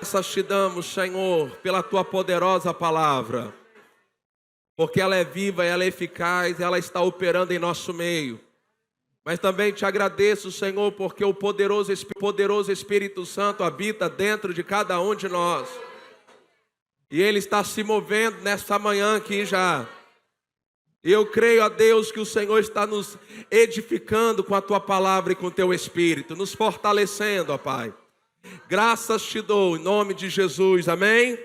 Graças te damos, Senhor, pela tua poderosa palavra, porque ela é viva, ela é eficaz, ela está operando em nosso meio. Mas também te agradeço, Senhor, porque o poderoso Espírito Santo habita dentro de cada um de nós. E ele está se movendo nesta manhã aqui já. E eu creio a Deus que o Senhor está nos edificando com a tua palavra e com o teu Espírito, nos fortalecendo, ó Pai. Graças te dou em nome de Jesus, amém?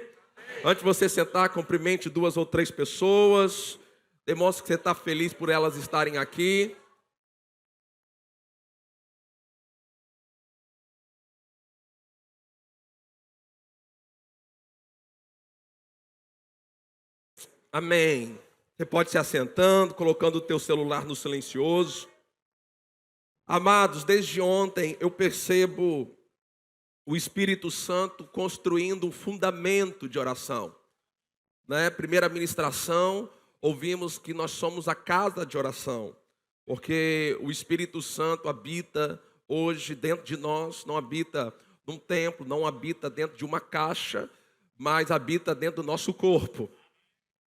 Antes de você sentar, cumprimente 2 ou 3 pessoas. Demonstre que você está feliz por elas estarem aqui. Amém. Você pode se assentando, colocando o teu celular no silencioso. Amados, desde ontem eu percebo o Espírito Santo construindo um fundamento de oração. Primeira ministração, ouvimos que nós somos a casa de oração, porque o Espírito Santo habita hoje dentro de nós, não habita num templo, não habita dentro de uma caixa, mas habita dentro do nosso corpo.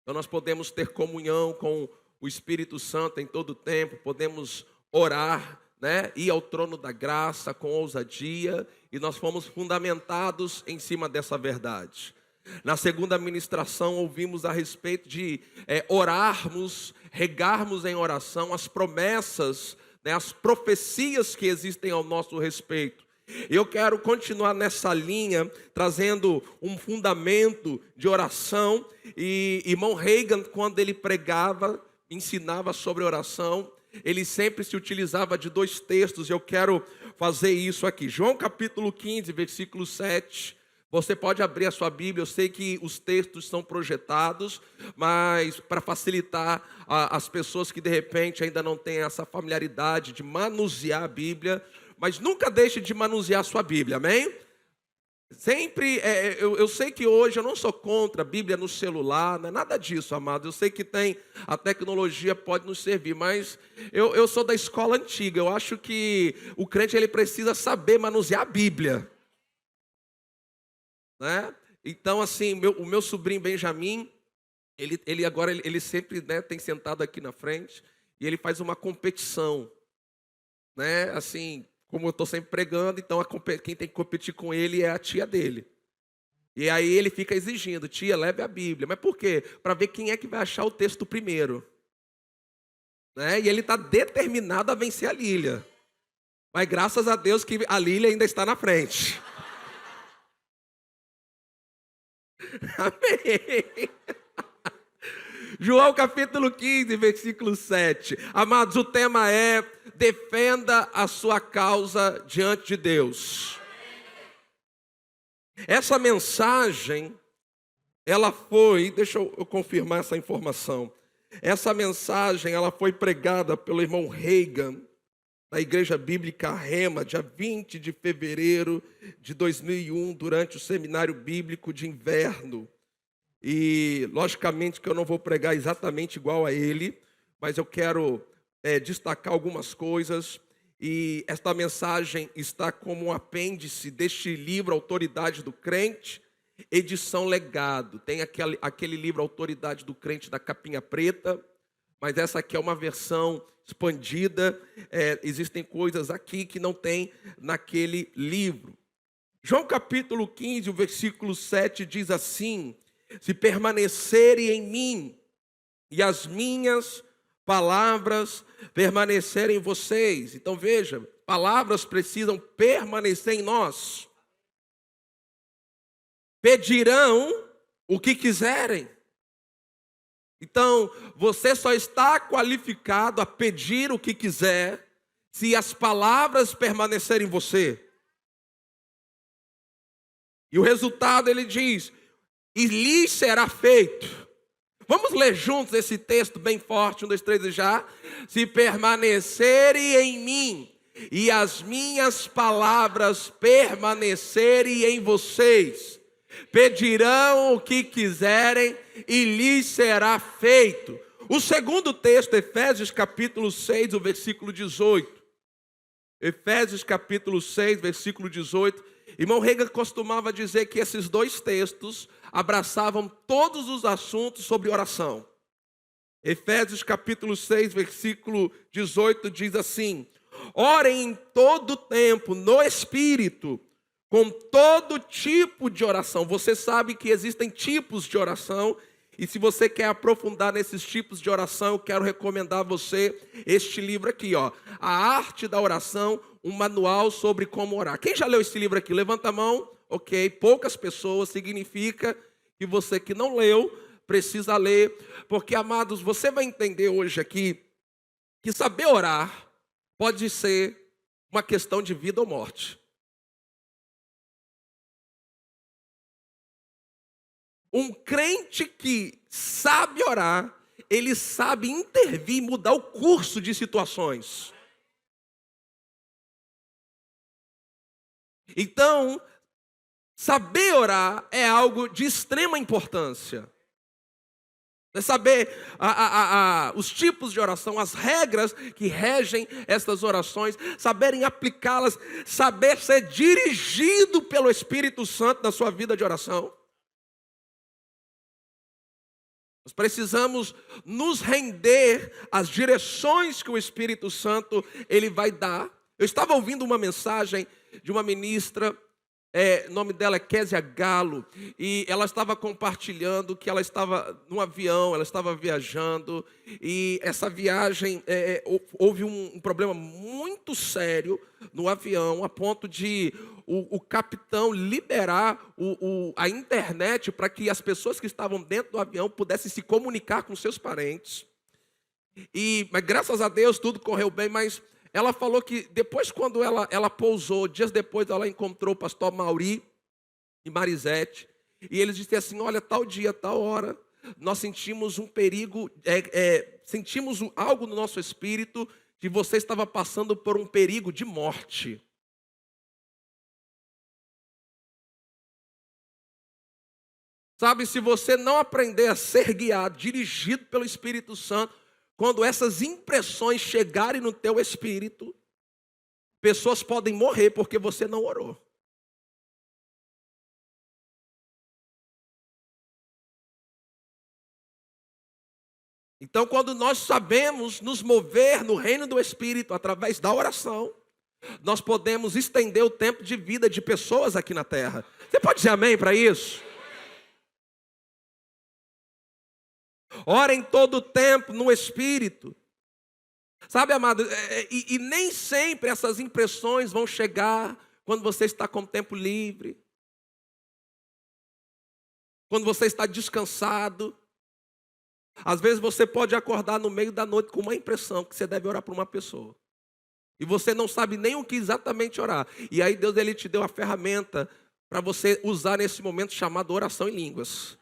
Então nós podemos ter comunhão com o Espírito Santo em todo o tempo, podemos orar, ir ao trono da graça com ousadia, e nós fomos fundamentados em cima dessa verdade. Na segunda ministração ouvimos a respeito de orarmos, regarmos em oração as promessas, as profecias que existem ao nosso respeito. Eu quero continuar nessa linha, trazendo um fundamento de oração. E irmão Reagan, quando ele pregava, ensinava sobre oração, ele sempre se utilizava de 2 textos, e eu quero fazer isso aqui. João capítulo 15, versículo 7. Você pode abrir a sua Bíblia, eu sei que os textos são projetados, mas para facilitar as pessoas que de repente ainda não têm essa familiaridade de manusear a Bíblia, mas nunca deixe de manusear a sua Bíblia, amém? Sempre, eu sei que hoje eu não sou contra a Bíblia no celular, não é nada disso, amado. Eu sei que a tecnologia pode nos servir, mas eu sou da escola antiga. Eu acho que o crente ele precisa saber manusear a Bíblia, Então, assim, o meu sobrinho Benjamin, ele agora sempre tem sentado aqui na frente, e ele faz uma competição, assim. Como eu estou sempre pregando, então quem tem que competir com ele é a tia dele. E aí ele fica exigindo: tia, leve a Bíblia. Mas por quê? Para ver quem é que vai achar o texto primeiro. E ele está determinado a vencer a Lília. Mas graças a Deus que a Lília ainda está na frente. Amém. João capítulo 15, versículo 7. Amados, o tema é: defenda a sua causa diante de Deus. Essa mensagem, ela foi, deixa eu confirmar essa informação. Essa mensagem, ela foi pregada pelo irmão Reagan, na Igreja Bíblica Rema, dia 20 de fevereiro de 2001, durante o seminário bíblico de inverno. E, logicamente, que eu não vou pregar exatamente igual a ele, mas eu quero destacar algumas coisas. E esta mensagem está como um apêndice deste livro, Autoridade do Crente, edição Legado. Tem aquele livro, Autoridade do Crente, da capinha preta, mas essa aqui é uma versão expandida. Existem coisas aqui que não tem naquele livro. João capítulo 15, o versículo 7 diz assim: se permanecerem em mim e as minhas palavras permanecerem em vocês. Então veja, palavras precisam permanecer em nós. Pedirão o que quiserem. Então, você só está qualificado a pedir o que quiser se as palavras permanecerem em você. E o resultado, ele diz: e lhes será feito. Vamos ler juntos esse texto bem forte, 1, 2, 3 e já. Se permanecerem em mim e as minhas palavras permanecerem em vocês, pedirão o que quiserem e lhes será feito. O segundo texto, Efésios capítulo 6, o versículo 18. Efésios capítulo 6, versículo 18. Irmão Reagan costumava dizer que esses dois textos abraçavam todos os assuntos sobre oração. Efésios capítulo 6, versículo 18 diz assim: orem em todo tempo no Espírito, com todo tipo de oração. Você sabe que existem tipos de oração, e se você quer aprofundar nesses tipos de oração, eu quero recomendar a você este livro aqui, ó, A Arte da Oração, um manual sobre como orar. Quem já leu esse livro aqui? Levanta a mão. Ok, poucas pessoas, significa que você que não leu, precisa ler, porque, amados, você vai entender hoje aqui que saber orar pode ser uma questão de vida ou morte. Um crente que sabe orar, ele sabe intervir e mudar o curso de situações. Então, saber orar é algo de extrema importância. É saber os tipos de oração, as regras que regem essas orações, saberem aplicá-las, saber ser dirigido pelo Espírito Santo na sua vida de oração. Nós precisamos nos render às direções que o Espírito Santo ele vai dar. Eu estava ouvindo uma mensagem de uma ministra, o nome dela é Késia Galo, e ela estava compartilhando que ela estava num avião, ela estava viajando, e essa viagem, houve um problema muito sério no avião, a ponto de o capitão liberar a internet para que as pessoas que estavam dentro do avião pudessem se comunicar com seus parentes. Mas graças a Deus tudo correu bem, mas ela falou que depois, quando ela pousou, dias depois ela encontrou o pastor Mauri e Marisete, e eles disseram assim: olha, tal dia, tal hora, nós sentimos um perigo, sentimos algo no nosso espírito, que você estava passando por um perigo de morte. Sabe, se você não aprender a ser guiado, dirigido pelo Espírito Santo, quando essas impressões chegarem no teu espírito, pessoas podem morrer porque você não orou. Então, quando nós sabemos nos mover no reino do Espírito através da oração, nós podemos estender o tempo de vida de pessoas aqui na terra. Você pode dizer amém para isso? Ora em todo o tempo no Espírito. Sabe, amado, e nem sempre essas impressões vão chegar quando você está com tempo livre, quando você está descansado. Às vezes você pode acordar no meio da noite com uma impressão que você deve orar por uma pessoa. E você não sabe nem o que exatamente orar. E aí Deus ele te deu a ferramenta para você usar nesse momento chamado oração em línguas.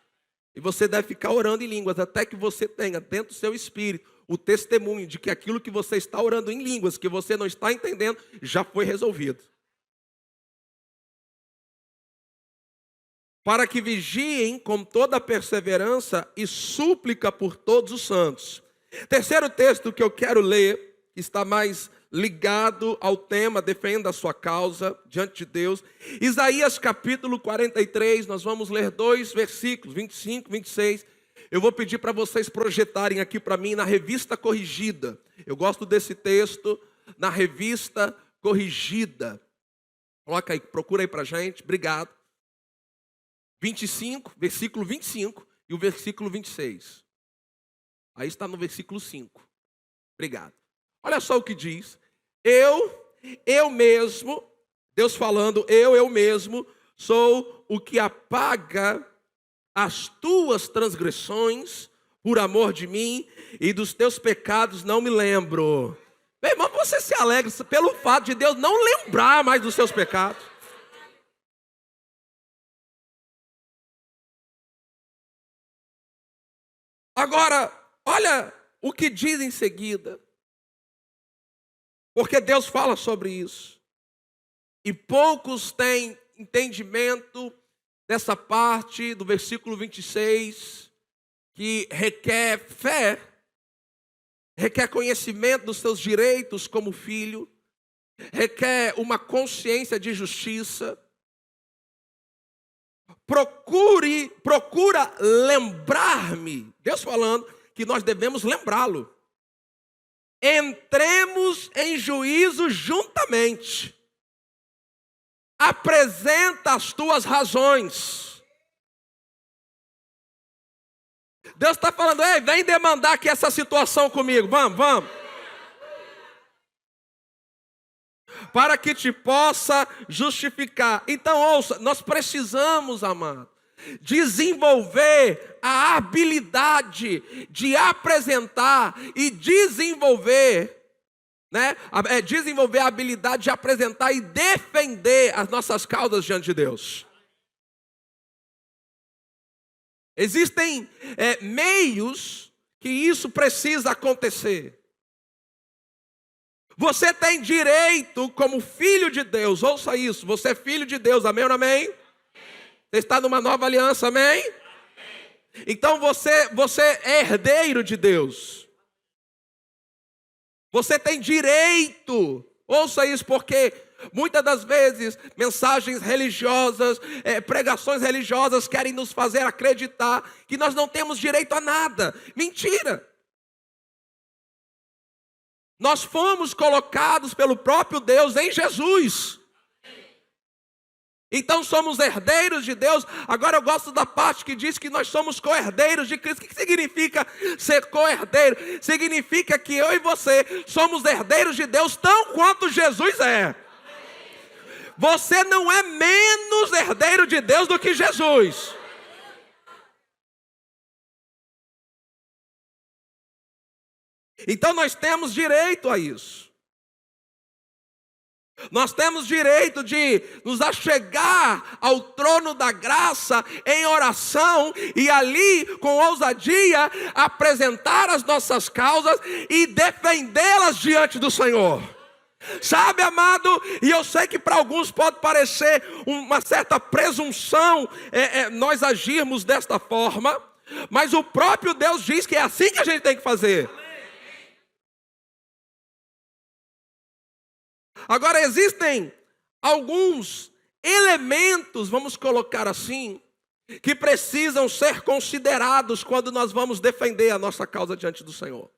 E você deve ficar orando em línguas até que você tenha dentro do seu espírito o testemunho de que aquilo que você está orando em línguas, que você não está entendendo, já foi resolvido. Para que vigiem com toda perseverança e súplica por todos os santos. Terceiro texto que eu quero ler, que está mais ligado ao tema, defenda a sua causa diante de Deus. Isaías capítulo 43, nós vamos ler 2 versículos, 25, 26. Eu vou pedir para vocês projetarem aqui para mim na Revista Corrigida. Eu gosto desse texto, na Revista Corrigida. Coloca aí, procura aí para a gente, obrigado. 25, versículo 25 e o versículo 26. Aí está no versículo 5. Obrigado. Olha só o que diz: eu mesmo, Deus falando, eu mesmo, sou o que apaga as tuas transgressões por amor de mim, e dos teus pecados não me lembro. Meu irmão, você se alegra pelo fato de Deus não lembrar mais dos seus pecados. Agora, olha o que diz em seguida. Porque Deus fala sobre isso. E poucos têm entendimento dessa parte do versículo 26, que requer fé, requer conhecimento dos seus direitos como filho, requer uma consciência de justiça, procura lembrar-me. Deus falando que nós devemos lembrá-lo. Entremos em juízo juntamente. Apresenta as tuas razões. Deus está falando, ei, vem demandar aqui essa situação comigo, vamos. Para que te possa justificar. Então ouça, nós precisamos, amado, desenvolver a habilidade de apresentar e desenvolver, desenvolver a habilidade de apresentar e defender as nossas causas diante de Deus. Existem meios que isso precisa acontecer. Você tem direito como filho de Deus, ouça isso, você é filho de Deus, amém ou não amém? Você está numa nova aliança, amém? Então você é herdeiro de Deus. Você tem direito, ouça isso, porque muitas das vezes mensagens religiosas, pregações religiosas querem nos fazer acreditar que nós não temos direito a nada. Mentira! Nós fomos colocados pelo próprio Deus em Jesus. Então somos herdeiros de Deus. Agora eu gosto da parte que diz que nós somos co-herdeiros de Cristo. O que significa ser co-herdeiro? Significa que eu e você somos herdeiros de Deus tão quanto Jesus é. Você não é menos herdeiro de Deus do que Jesus. Então nós temos direito a isso. Nós temos direito de nos achegar ao trono da graça em oração e ali, com ousadia, apresentar as nossas causas e defendê-las diante do Senhor. Sabe, amado, e eu sei que para alguns pode parecer uma certa presunção nós agirmos desta forma, mas o próprio Deus diz que é assim que a gente tem que fazer. Agora existem alguns elementos, vamos colocar assim, que precisam ser considerados quando nós vamos defender a nossa causa diante do Senhor.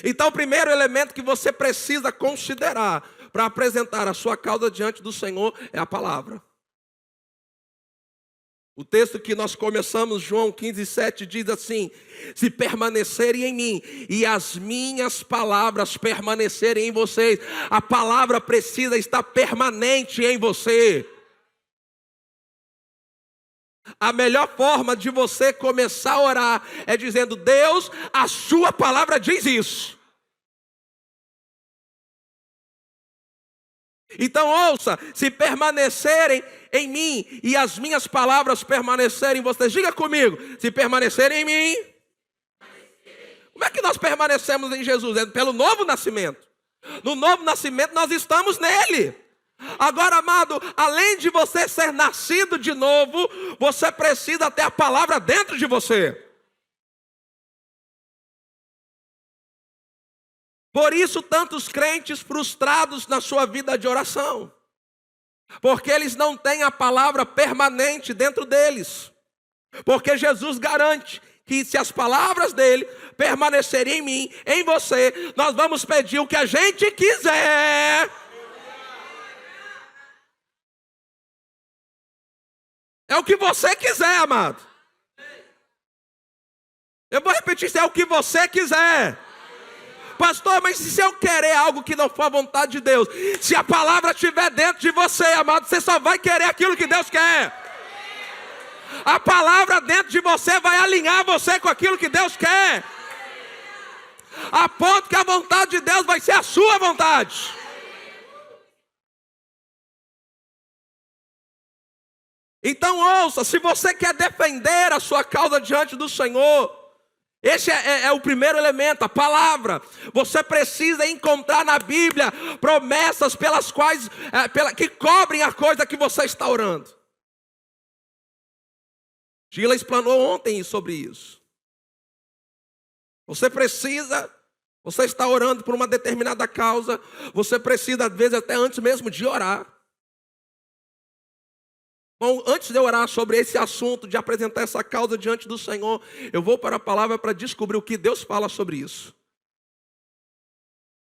Então o primeiro elemento que você precisa considerar para apresentar a sua causa diante do Senhor é a palavra. O texto que nós começamos, João 15:7, diz assim: se permanecerem em mim e as minhas palavras permanecerem em vocês, a palavra precisa estar permanente em você. A melhor forma de você começar a orar é dizendo: Deus, a sua palavra diz isso. Então ouça, se permanecerem em mim e as minhas palavras permanecerem em vocês. Diga comigo, se permanecerem em mim. Como é que nós permanecemos em Jesus? É pelo novo nascimento. No novo nascimento nós estamos nele. Agora, amado, além de você ser nascido de novo, você precisa ter a palavra dentro de você. Por isso, tantos crentes frustrados na sua vida de oração, porque eles não têm a palavra permanente dentro deles. Porque Jesus garante que se as palavras dele permanecerem em mim, em você, nós vamos pedir o que a gente quiser. É o que você quiser, amado. Eu vou repetir, se é o que você quiser. Pastor, mas se eu querer algo que não for a vontade de Deus, se a palavra estiver dentro de você, amado, você só vai querer aquilo que Deus quer. A palavra dentro de você vai alinhar você com aquilo que Deus quer, a ponto que a vontade de Deus vai ser a sua vontade. Então ouça, se você quer defender a sua causa diante do Senhor, esse é o primeiro elemento, a palavra. Você precisa encontrar na Bíblia promessas pelas quais, que cobrem a coisa que você está orando. Gila explanou ontem sobre isso. Você está orando por uma determinada causa, você precisa, às vezes, até antes mesmo de orar, Bom, antes de eu orar sobre esse assunto, de apresentar essa causa diante do Senhor, eu vou para a palavra para descobrir o que Deus fala sobre isso.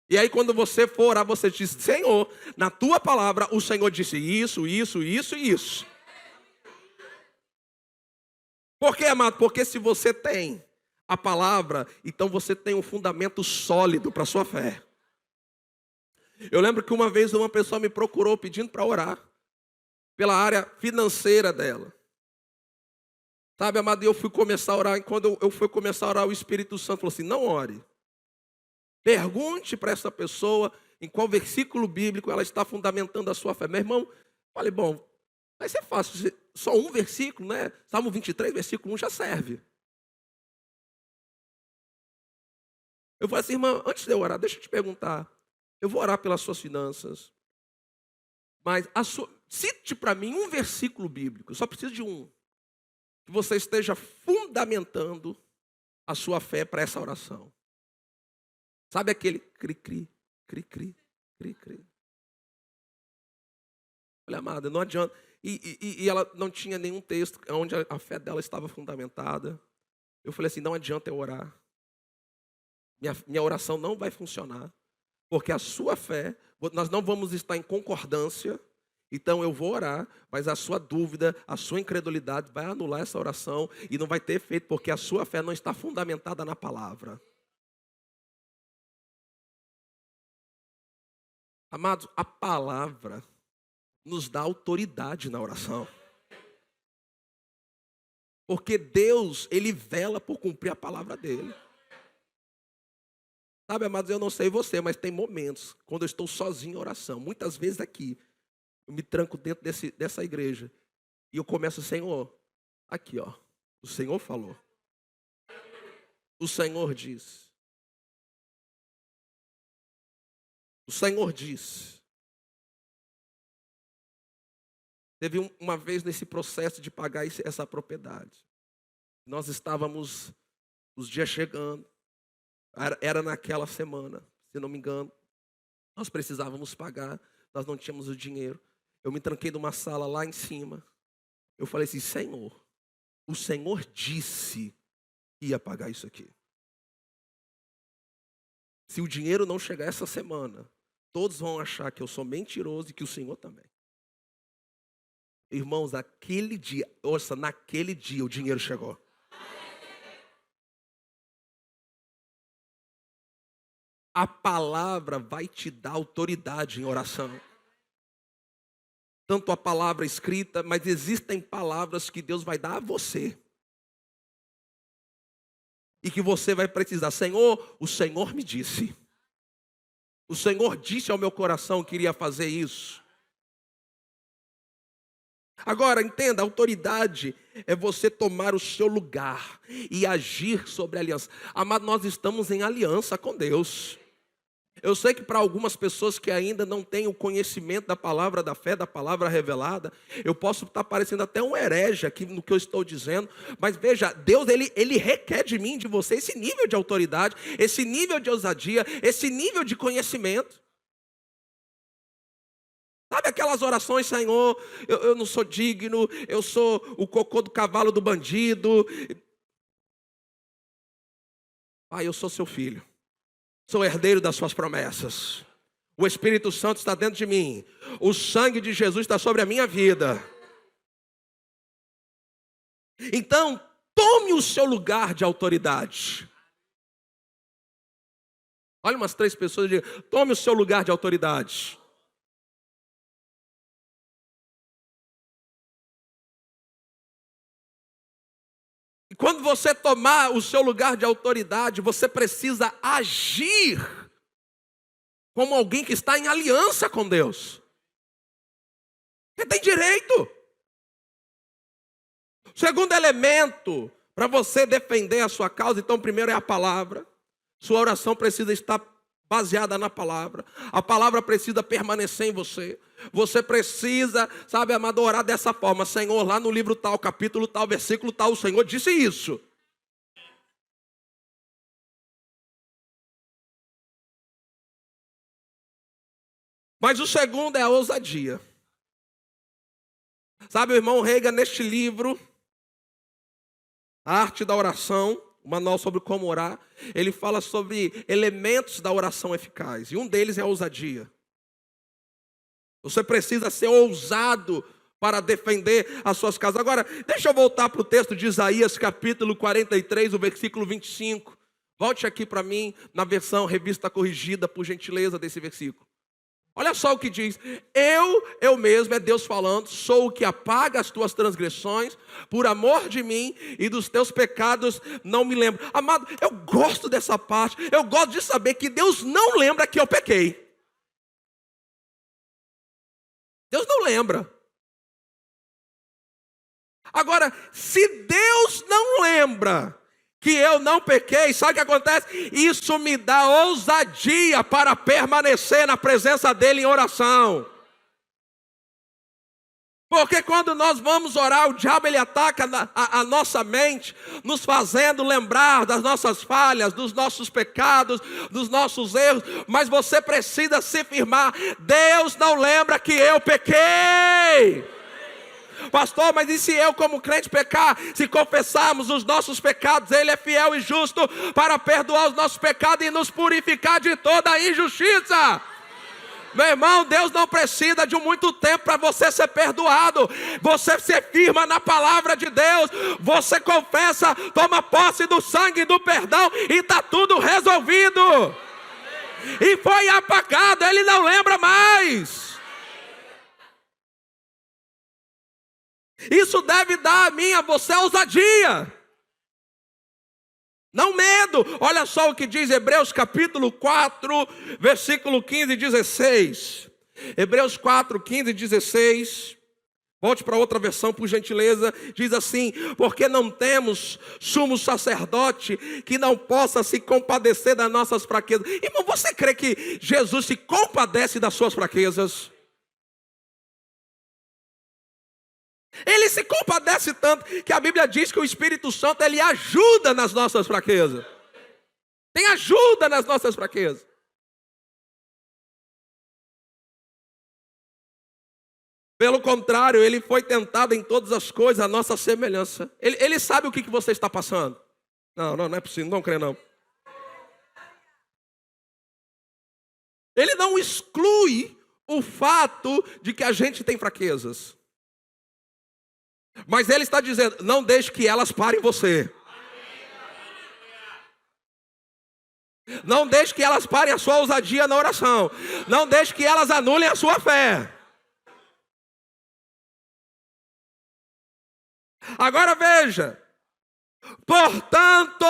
E aí quando você for orar, você diz: Senhor, na tua palavra o Senhor disse isso, isso, isso e isso. Por quê, amado? Porque se você tem a palavra, então você tem um fundamento sólido para a sua fé. Eu lembro que uma vez uma pessoa me procurou pedindo para orar pela área financeira dela. Sabe, amado, eu fui começar a orar, e quando eu fui começar a orar, o Espírito Santo falou assim: não ore. Pergunte para essa pessoa em qual versículo bíblico ela está fundamentando a sua fé. Meu irmão, falei, bom, vai ser fácil, só um versículo, né? Salmo 23, versículo 1 já serve. Eu falei assim: irmã, antes de eu orar, deixa eu te perguntar. Eu vou orar pelas suas finanças, mas cite para mim um versículo bíblico, eu só preciso de um, que você esteja fundamentando a sua fé para essa oração. Sabe aquele cri-cri, cri-cri, cri-cri? Olha, amada, não adianta. E ela não tinha nenhum texto onde a fé dela estava fundamentada. Eu falei assim: não adianta eu orar. Minha oração não vai funcionar. Porque a sua fé, nós não vamos estar em concordância. Então eu vou orar, mas a sua dúvida, a sua incredulidade vai anular essa oração e não vai ter efeito, porque a sua fé não está fundamentada na palavra. Amados, a palavra nos dá autoridade na oração. Porque Deus, Ele vela por cumprir a palavra dEle. Sabe, amados, eu não sei você, mas tem momentos, quando eu estou sozinho em oração, muitas vezes aqui, eu me tranco dentro dessa igreja, e eu começo: Senhor, aqui ó, o Senhor falou. O Senhor diz. O Senhor diz. Teve uma vez nesse processo de pagar essa propriedade. Nós estávamos, os dias chegando. Era naquela semana, se não me engano. Nós precisávamos pagar, nós não tínhamos o dinheiro. Eu me tranquei numa sala lá em cima. Eu falei assim: Senhor, o Senhor disse que ia pagar isso aqui. Se o dinheiro não chegar essa semana, todos vão achar que eu sou mentiroso e que o Senhor também. Irmãos, naquele dia o dinheiro chegou. A palavra vai te dar autoridade em oração. Tanto a palavra escrita, mas existem palavras que Deus vai dar a você. E que você vai precisar. Senhor, o Senhor me disse. O Senhor disse ao meu coração que iria fazer isso. Agora, entenda, a autoridade é você tomar o seu lugar e agir sobre a aliança. Amado, nós estamos em aliança com Deus. Eu sei que para algumas pessoas que ainda não têm o conhecimento da palavra da fé, da palavra revelada, eu posso estar parecendo até um herege aqui no que eu estou dizendo, mas veja, Deus ele requer de mim, de você, esse nível de autoridade, esse nível de ousadia, esse nível de conhecimento. Sabe aquelas orações: Senhor, eu não sou digno, eu sou o cocô do cavalo do bandido. Pai, eu sou seu filho. Sou herdeiro das suas promessas. O Espírito Santo está dentro de mim. O sangue de Jesus está sobre a minha vida. Então, tome o seu lugar de autoridade. Olha umas 3 pessoas e diga: tome o seu lugar de autoridade. E quando você tomar o seu lugar de autoridade, você precisa agir como alguém que está em aliança com Deus. Você tem direito. Segundo elemento, para você defender a sua causa, então primeiro é a palavra. Sua oração precisa estar baseada na palavra. A palavra precisa permanecer em você. Você precisa, sabe, amado, orar dessa forma: Senhor, lá no livro tal, capítulo tal, versículo tal, o Senhor disse isso. Mas o segundo é a ousadia. Sabe, o irmão Reagan, neste livro, A Arte da Oração, um manual sobre como orar, ele fala sobre elementos da oração eficaz. E um deles é a ousadia. Você precisa ser ousado para defender as suas casas. Agora, deixa eu voltar para o texto de Isaías, capítulo 43, o versículo 25. Volte aqui para mim, na versão revista corrigida, por gentileza, desse versículo. Olha só o que diz: eu mesmo, é Deus falando, sou o que apaga as tuas transgressões, por amor de mim e dos teus pecados não me lembro. Amado, eu gosto dessa parte, eu gosto de saber que Deus não lembra que eu pequei. Deus não lembra. Agora, se Deus não lembra que eu não pequei, sabe o que acontece? Isso me dá ousadia para permanecer na presença dele em oração. Porque quando nós vamos orar, o diabo ele ataca a nossa mente, nos fazendo lembrar das nossas falhas, dos nossos pecados, dos nossos erros. Mas você precisa se firmar: Deus não lembra que eu pequei. Pastor, mas e se eu como crente pecar? Se confessarmos os nossos pecados, Ele é fiel e justo para perdoar os nossos pecados e nos purificar de toda a injustiça. Meu irmão, Deus não precisa de muito tempo para você ser perdoado. Você se firma na palavra de Deus, você confessa, toma posse do sangue do perdão e está tudo resolvido. E foi apagado, Ele não lembra mais. Isso deve dar a mim, a você, ousadia, não medo. Olha só o que diz Hebreus capítulo 4, versículo 15 e 16. Hebreus 4, 15 e 16. Volte para outra versão, por gentileza. Diz assim: porque não temos sumo sacerdote que não possa se compadecer das nossas fraquezas. Irmão, você crê que Jesus se compadece das suas fraquezas? Ele se compadece tanto que a Bíblia diz que o Espírito Santo ele ajuda nas nossas fraquezas. Tem ajuda nas nossas fraquezas. Pelo contrário, ele foi tentado em todas as coisas à nossa semelhança. Ele sabe o que você está passando. Não é possível, não crê não. Ele não exclui o fato de que a gente tem fraquezas. Mas ele está dizendo: não deixe que elas parem você. Não deixe que elas parem a sua ousadia na oração. Não deixe que elas anulem a sua fé. Agora veja: portanto,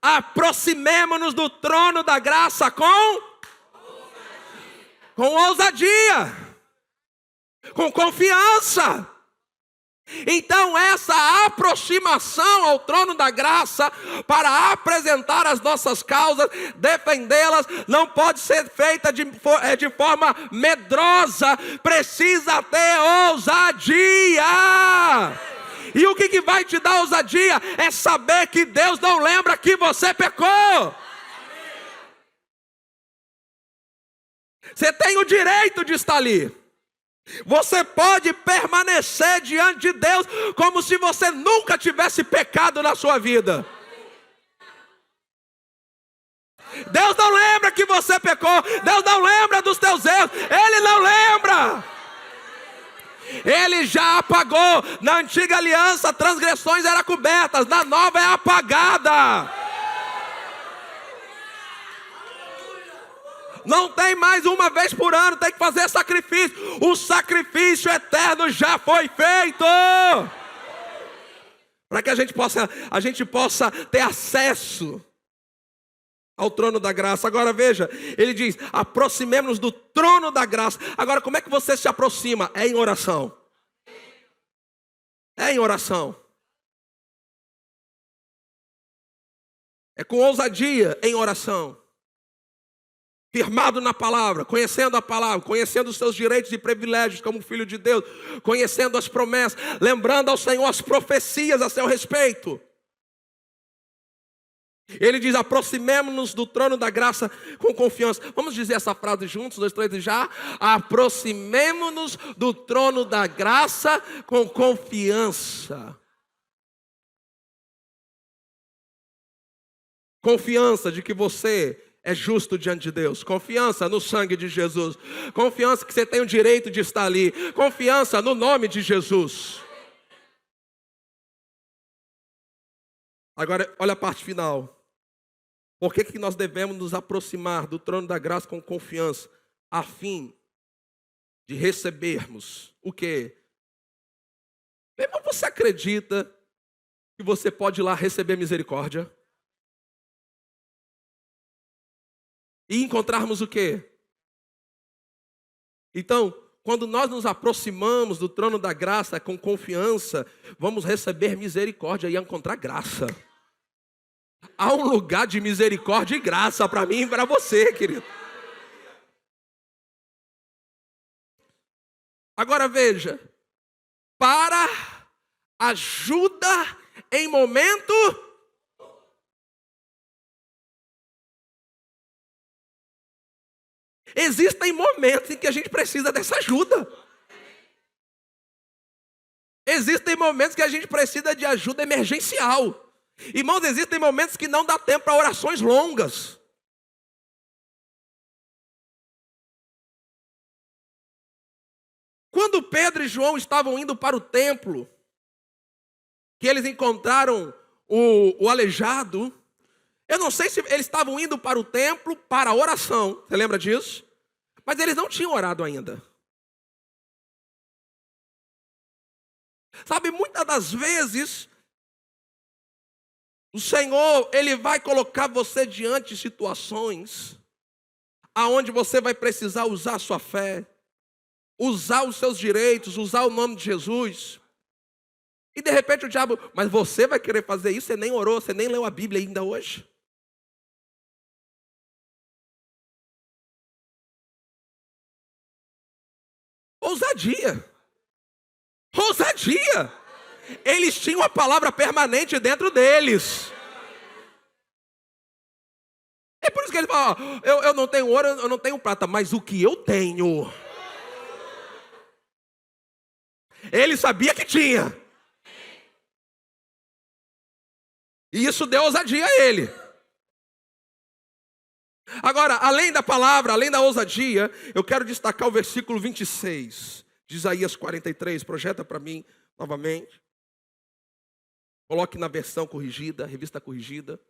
aproximemo-nos do trono da graça com ousadia, com confiança. Então essa aproximação ao trono da graça para apresentar as nossas causas, defendê-las, não pode ser feita de forma medrosa, precisa ter ousadia. E o que vai te dar ousadia? É saber que Deus não lembra que você pecou. Você tem o direito de estar ali. Você pode permanecer diante de Deus como se você nunca tivesse pecado na sua vida. Deus não lembra que você pecou. Deus não lembra dos teus erros. Ele não lembra. Ele já apagou. Na antiga aliança, transgressões eram cobertas. Na nova é apagada. Não tem mais uma vez por ano, tem que fazer sacrifício. O sacrifício eterno já foi feito. Para que a gente possa ter acesso ao trono da graça. Agora veja, ele diz: aproximemo-nos do trono da graça. Agora, como é que você se aproxima? É em oração. É em oração. É com ousadia em oração. Firmado na palavra, conhecendo a palavra, conhecendo os seus direitos e privilégios como filho de Deus, conhecendo as promessas, lembrando ao Senhor as profecias a seu respeito. Ele diz: aproximemo-nos do trono da graça com confiança. Vamos dizer essa frase juntos, 2, 3 e já. Aproximemo-nos do trono da graça com confiança. Confiança de que você é justo diante de Deus. Confiança no sangue de Jesus. Confiança que você tem o direito de estar ali. Confiança no nome de Jesus. Agora, olha a parte final. Por que nós devemos nos aproximar do trono da graça com confiança? A fim de recebermos o quê? Meu irmão, você acredita que você pode ir lá receber misericórdia? E encontrarmos o quê? Então, quando nós nos aproximamos do trono da graça com confiança, vamos receber misericórdia e encontrar graça. Há um lugar de misericórdia e graça para mim e para você, querido. Agora veja, para ajuda em momento... Existem momentos em que a gente precisa dessa ajuda. Existem momentos que a gente precisa de ajuda emergencial. Irmãos, existem momentos que não dá tempo para orações longas. Quando Pedro e João estavam indo para o templo, que eles encontraram o aleijado, eu não sei se eles estavam indo para o templo para a oração, você lembra disso? Mas eles não tinham orado ainda. Sabe, muitas das vezes, o Senhor, Ele vai colocar você diante de situações aonde você vai precisar usar a sua fé, usar os seus direitos, usar o nome de Jesus. E de repente o diabo, mas você vai querer fazer isso? Você nem orou, você nem leu a Bíblia ainda hoje? Ousadia. Ousadia. Eles tinham a palavra permanente dentro deles. É por isso que ele fala, eu não tenho ouro, eu não tenho prata, mas o que eu tenho, ele sabia que tinha. E isso deu ousadia a ele. Agora, além da palavra, além da ousadia, eu quero destacar o versículo 26 de Isaías 43. Projeta para mim novamente. Coloque na versão corrigida, revista corrigida.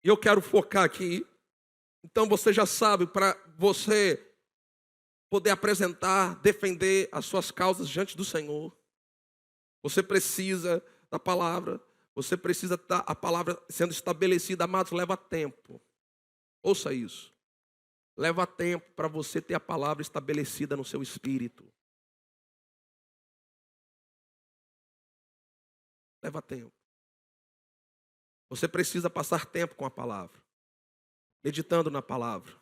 E eu quero focar aqui. Então você já sabe, para você poder apresentar, defender as suas causas diante do Senhor, você precisa da palavra. Você precisa estar a palavra sendo estabelecida. Amados, leva tempo. Ouça isso. Leva tempo para você ter a palavra estabelecida no seu espírito. Leva tempo. Você precisa passar tempo com a palavra, meditando na palavra.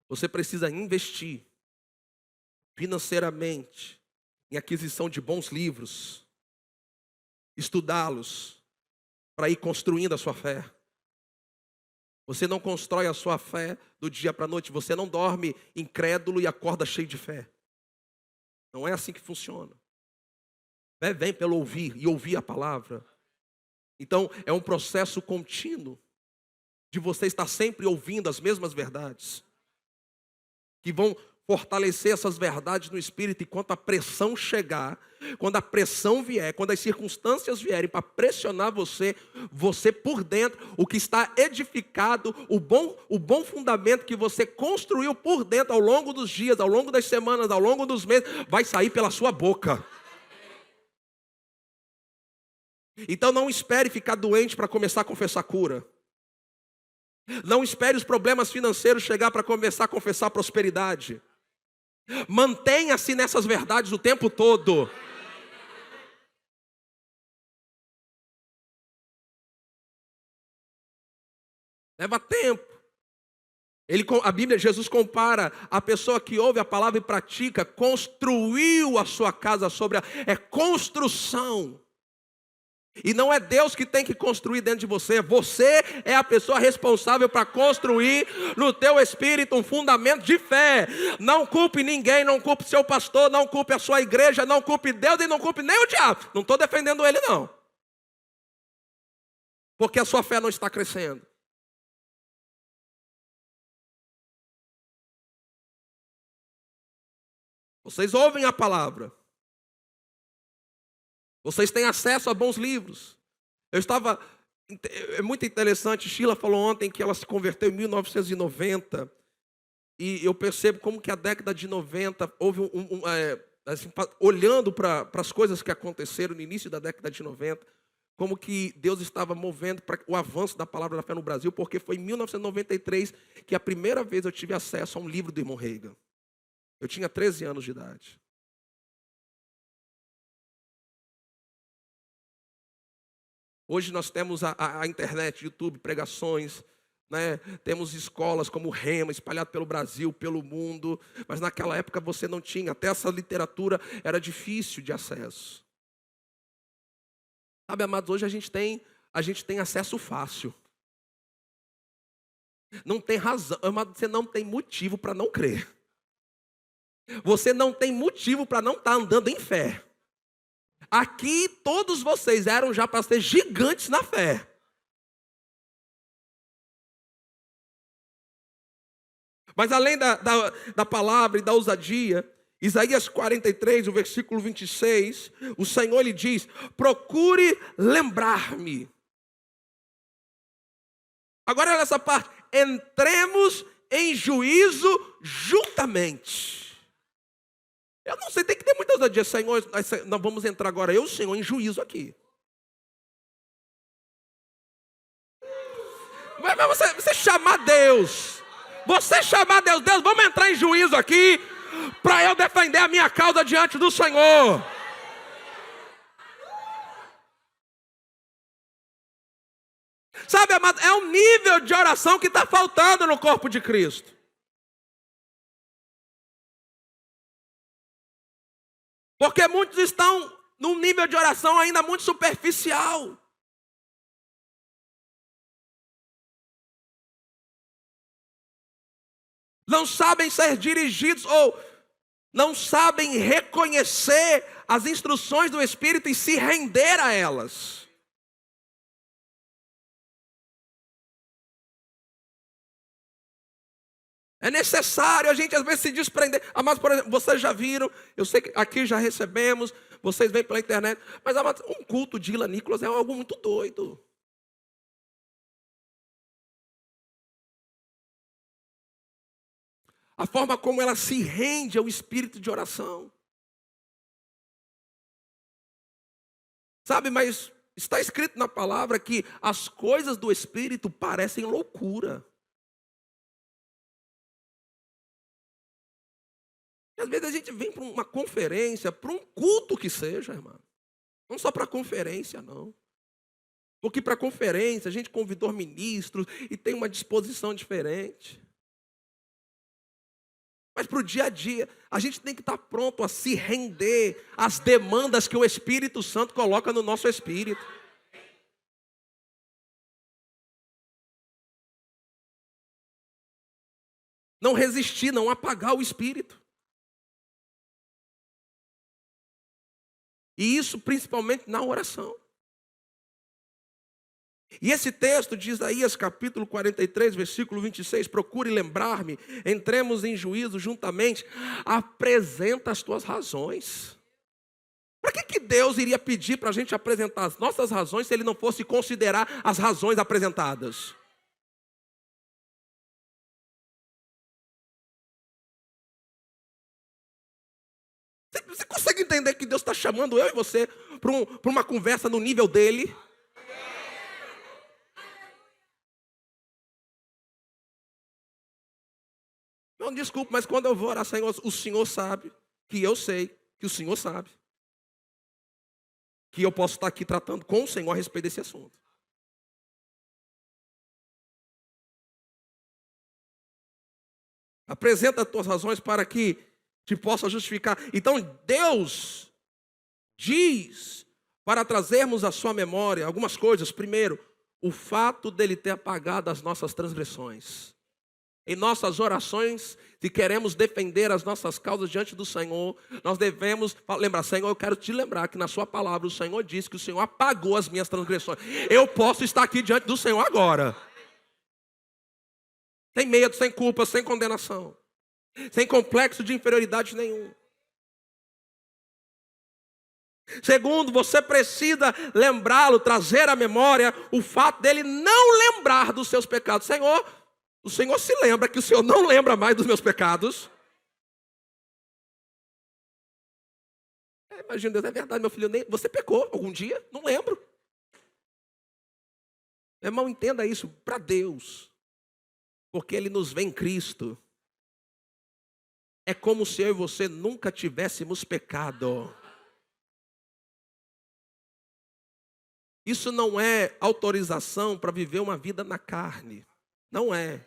Você precisa investir financeiramente em aquisição de bons livros, estudá-los, para ir construindo a sua fé. Você não constrói a sua fé do dia para a noite. Você não dorme incrédulo e acorda cheio de fé. Não é assim que funciona. Fé vem pelo ouvir e ouvir a palavra. Então é um processo contínuo de você estar sempre ouvindo as mesmas verdades, que vão fortalecer essas verdades no espírito. E quando a pressão chegar, quando a pressão vier, quando as circunstâncias vierem para pressionar você, você por dentro, o que está edificado, o bom fundamento que você construiu por dentro ao longo dos dias, ao longo das semanas, ao longo dos meses, vai sair pela sua boca. Então não espere ficar doente para começar a confessar cura. Não espere os problemas financeiros chegar para começar a confessar prosperidade. Mantenha-se nessas verdades o tempo todo. Leva tempo. A Bíblia, Jesus compara a pessoa que ouve a palavra e pratica, construiu a sua casa sobre é construção. E não é Deus que tem que construir dentro de você. Você é a pessoa responsável para construir no teu espírito um fundamento de fé. Não culpe ninguém, não culpe seu pastor, não culpe a sua igreja, não culpe Deus e não culpe nem o diabo. Não estou defendendo ele não. Porque a sua fé não está crescendo. Vocês ouvem a palavra. Vocês têm acesso a bons livros. É muito interessante, Sheila falou ontem que ela se converteu em 1990. E eu percebo como que a década de 90 houve assim, olhando para as coisas que aconteceram no início da década de 90, como que Deus estava movendo para o avanço da palavra da fé no Brasil, porque foi em 1993 que a primeira vez eu tive acesso a um livro do irmão Reagan. Eu tinha 13 anos de idade. Hoje nós temos a internet, YouTube, pregações, né? Temos escolas como o Rema, espalhado pelo Brasil, pelo mundo, mas naquela época você não tinha, até essa literatura era difícil de acesso. Sabe, amados, hoje a gente tem acesso fácil. Não tem razão, amado, você não tem motivo para não crer. Você não tem motivo para não estar andando em fé. Aqui todos vocês eram já para ser gigantes na fé. Mas além da palavra e da ousadia, Isaías 43, o versículo 26, o Senhor lhe diz: procure lembrar-me. Agora olha essa parte: entremos em juízo juntamente. Eu não sei, tem que ter muita ousadia. Senhor, nós vamos entrar agora, eu e o Senhor, em juízo aqui. Mas você chamar Deus. Você chamar Deus, vamos entrar em juízo aqui, para eu defender a minha causa diante do Senhor. Sabe, amado, é um nível de oração que está faltando no corpo de Cristo. Porque muitos estão num nível de oração ainda muito superficial. Não sabem ser dirigidos ou não sabem reconhecer as instruções do Espírito e se render a elas. É necessário a gente às vezes se desprender. Mas, por exemplo, vocês já viram, eu sei que aqui já recebemos, vocês veem pela internet, mas um culto de Ila Nicholas é algo muito doido. A forma como ela se rende ao espírito de oração. Sabe, mas está escrito na palavra que as coisas do espírito parecem loucura. E às vezes a gente vem para uma conferência, para um culto que seja, irmão. Não só para conferência, não. Porque para conferência a gente convidou ministros e tem uma disposição diferente. Mas para o dia a dia, a gente tem que estar pronto a se render às demandas que o Espírito Santo coloca no nosso espírito. Não resistir, não apagar o espírito. E isso principalmente na oração. E esse texto de Isaías capítulo 43, versículo 26, procure lembrar-me, entremos em juízo juntamente, apresenta as tuas razões. Para que Deus iria pedir para a gente apresentar as nossas razões se Ele não fosse considerar as razões apresentadas? Você consegue entender que Deus está chamando eu e você para uma conversa no nível dele? Não, desculpe, mas quando eu vou orar, Senhor, o Senhor sabe que eu sei que o Senhor sabe que eu posso estar aqui tratando com o Senhor a respeito desse assunto. Apresenta as tuas razões para que te possa justificar. Então Deus diz para trazermos à sua memória algumas coisas. Primeiro, o fato dele ter apagado as nossas transgressões. Em nossas orações, se queremos defender as nossas causas diante do Senhor, nós devemos lembrar: Senhor, eu quero te lembrar que na sua palavra o Senhor disse que o Senhor apagou as minhas transgressões. Eu posso estar aqui diante do Senhor agora. Sem medo, sem culpa, sem condenação. Sem complexo de inferioridade nenhum. Segundo, você precisa lembrá-lo, trazer à memória o fato dele não lembrar dos seus pecados. Senhor, o Senhor se lembra que o Senhor não lembra mais dos meus pecados? Imagina, Deus, é verdade, meu filho, você pecou algum dia? Não lembro. Irmão, entenda isso para Deus, porque Ele nos vê em Cristo. É como se eu e você nunca tivéssemos pecado. Isso não é autorização para viver uma vida na carne. Não é.